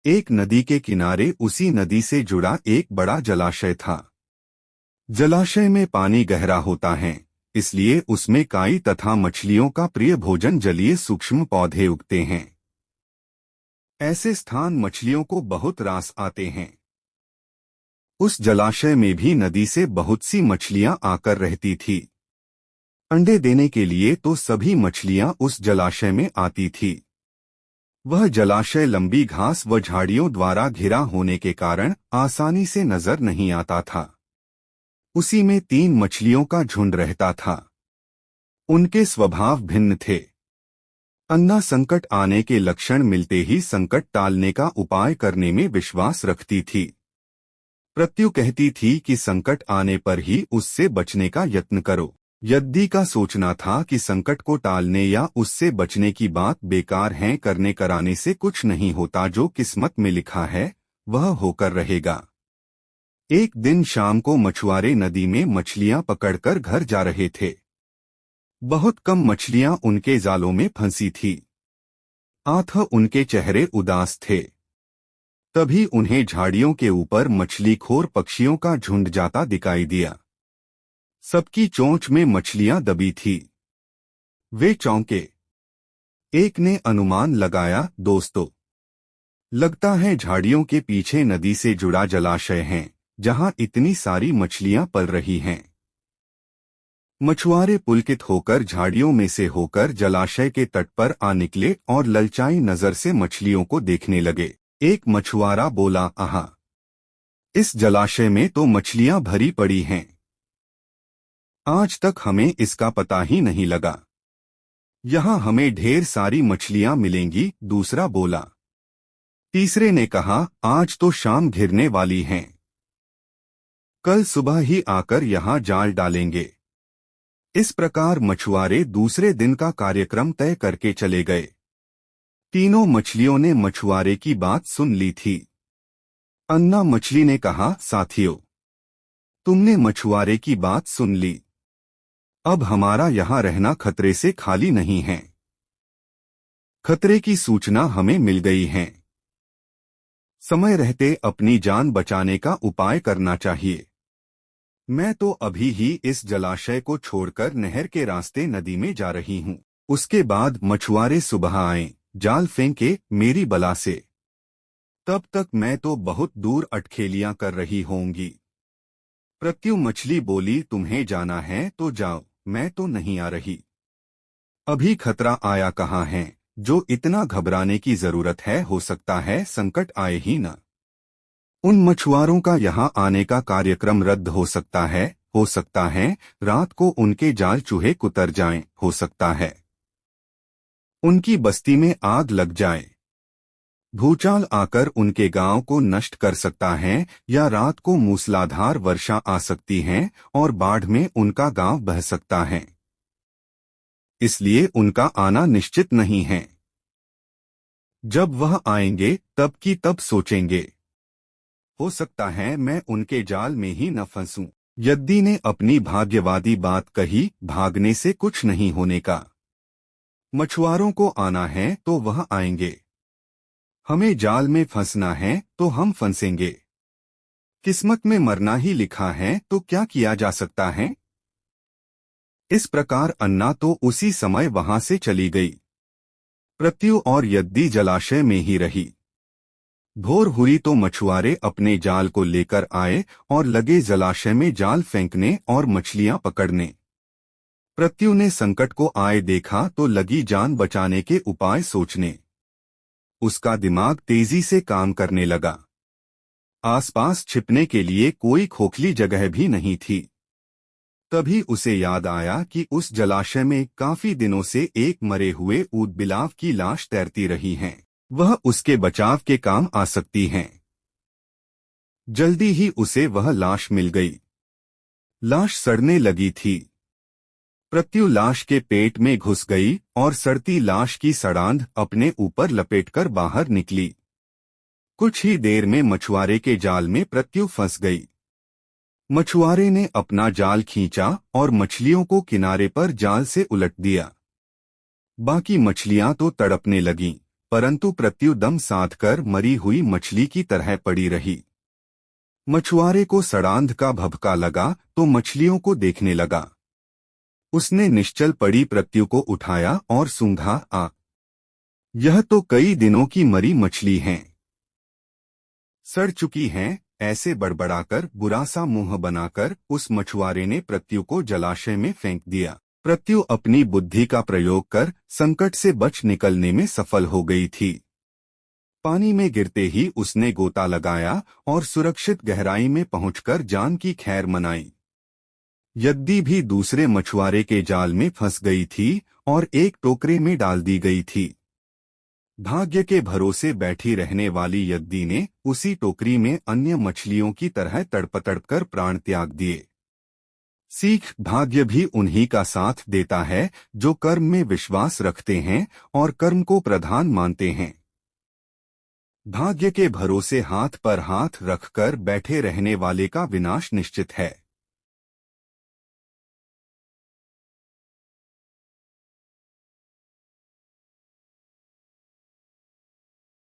एक नदी के किनारे उसी नदी से जुड़ा एक बड़ा जलाशय था। जलाशय में पानी गहरा होता है, इसलिए उसमें काई तथा मछलियों का प्रिय भोजन जलीय सूक्ष्म पौधे उगते हैं। ऐसे स्थान मछलियों को बहुत रास आते हैं। उस जलाशय में भी नदी से बहुत सी मछलियां आकर रहती थी। अंडे देने के लिए तो सभी मछलियां उस जलाशय में आती थी। वह जलाशय लंबी घास व झाड़ियों द्वारा घिरा होने के कारण आसानी से नजर नहीं आता था। उसी में 3 मछलियों का झुंड रहता था। उनके स्वभाव भिन्न थे। अन्ना संकट आने के लक्षण मिलते ही संकट टालने का उपाय करने में विश्वास रखती थी। प्रत्यु कहती थी कि संकट आने पर ही उससे बचने का यत्न करो। यद्दी का सोचना था कि संकट को टालने या उससे बचने की बात बेकार है, करने कराने से कुछ नहीं होता, जो किस्मत में लिखा है वह होकर रहेगा। एक दिन शाम को मछुआरे नदी में मछलियां पकड़कर घर जा रहे थे। बहुत कम मछलियां उनके जालों में फंसी थी। आंख उनके चेहरे उदास थे। तभी उन्हें झाड़ियों के ऊपर मछलीखोर पक्षियों का झुंड जाता दिखाई दिया। सबकी चोंच में मछलियां दबी थी। वे चौंके। एक ने अनुमान लगाया, दोस्तों, लगता है झाड़ियों के पीछे नदी से जुड़ा जलाशय है, जहां इतनी सारी मछलियां पल रही हैं। मछुआरे पुलकित होकर झाड़ियों में से होकर जलाशय के तट पर आ निकले और ललचाई नजर से मछलियों को देखने लगे। एक मछुआरा बोला, आहा, इस जलाशय में तो मछलियां भरी पड़ी हैं। आज तक हमें इसका पता ही नहीं लगा। यहाँ हमें ढेर सारी मछलियां मिलेंगी, दूसरा बोला। तीसरे ने कहा, आज तो शाम घिरने वाली हैं। कल सुबह ही आकर यहाँ जाल डालेंगे। इस प्रकार मछुआरे दूसरे दिन का कार्यक्रम तय करके चले गए। तीनों मछलियों ने मछुआरे की बात सुन ली थी। अन्ना मछली ने कहा, साथियों, तुमने मछुआरे की बात सुन ली। अब हमारा यहाँ रहना खतरे से खाली नहीं है। खतरे की सूचना हमें मिल गई है। समय रहते अपनी जान बचाने का उपाय करना चाहिए। मैं तो अभी ही इस जलाशय को छोड़कर नहर के रास्ते नदी में जा रही हूँ। उसके बाद मछुआरे सुबह आए, जाल फेंके मेरी बला से। तब तक मैं तो बहुत दूर अटखेलियां कर रही होंगी। प्रत्यु मछली बोली, तुम्हें जाना है तो जाओ, मैं तो नहीं आ रही। अभी खतरा आया कहाँ है, जो इतना घबराने की जरूरत है। हो सकता है संकट आए ही न। उन मछुआरों का यहाँ आने का कार्यक्रम रद्द हो सकता है रात को उनके जाल चूहे कुतर जाएं, हो सकता है उनकी बस्ती में आग लग जाए। भूचाल आकर उनके गांव को नष्ट कर सकता है, या रात को मूसलाधार वर्षा आ सकती है और बाढ़ में उनका गांव बह सकता है। इसलिए उनका आना निश्चित नहीं है। जब वह आएंगे तब की तब सोचेंगे। हो सकता है मैं उनके जाल में ही न फंसूं। यद्दी ने अपनी भाग्यवादी बात कही, भागने से कुछ नहीं होने का। मछुआरों को आना है तो वह आएंगे। हमें जाल में फंसना है तो हम फंसेंगे। किस्मत में मरना ही लिखा है तो क्या किया जा सकता है। इस प्रकार अन्ना तो उसी समय वहां से चली गई। प्रत्यु और यद्दी जलाशय में ही रही। भोर हुई तो मछुआरे अपने जाल को लेकर आए और लगे जलाशय में जाल फेंकने और मछलियां पकड़ने। प्रत्यु ने संकट को आए देखा तो लगी जान बचाने के उपाय सोचने। उसका दिमाग तेजी से काम करने लगा। आसपास छिपने के लिए कोई खोखली जगह भी नहीं थी। तभी उसे याद आया कि उस जलाशय में काफी दिनों से एक मरे हुए ऊदबिलाव की लाश तैरती रही है। वह उसके बचाव के काम आ सकती है। जल्दी ही उसे वह लाश मिल गई। लाश सड़ने लगी थी। प्रत्यु लाश के पेट में घुस गई और सड़ती लाश की सड़ांध अपने ऊपर लपेटकर बाहर निकली। कुछ ही देर में मछुआरे के जाल में प्रत्यु फंस गई। मछुआरे ने अपना जाल खींचा और मछलियों को किनारे पर जाल से उलट दिया। बाकी मछलियां तो तड़पने लगीं, परंतु प्रत्यु दम साधकर मरी हुई मछली की तरह पड़ी रही। मछुआरे को सड़ांध का भभका लगा तो मछलियों को देखने लगा। उसने निश्चल पड़ी प्रत्यु को उठाया और सूंघा, यह तो कई दिनों की मरी मछली हैं, सड़ चुकी हैं। ऐसे बड़बड़ाकर बुरा सा मुंह बनाकर उस मछुआरे ने प्रत्यु को जलाशय में फेंक दिया। प्रत्यु अपनी बुद्धि का प्रयोग कर संकट से बच निकलने में सफल हो गई थी। पानी में गिरते ही उसने गोता लगाया और सुरक्षित गहराई में पहुंचकर जान की खैर मनाई। यद्दी भी दूसरे मछुआरे के जाल में फंस गई थी और एक टोकरे में डाल दी गई थी। भाग्य के भरोसे बैठी रहने वाली यद्दी ने उसी टोकरी में अन्य मछलियों की तरह तड़प-तड़पकर प्राण त्याग दिए। सीख, भाग्य भी उन्हीं का साथ देता है जो कर्म में विश्वास रखते हैं और कर्म को प्रधान मानते हैं। भाग्य के भरोसे हाथ पर हाथ रखकर बैठे रहने वाले का विनाश निश्चित है।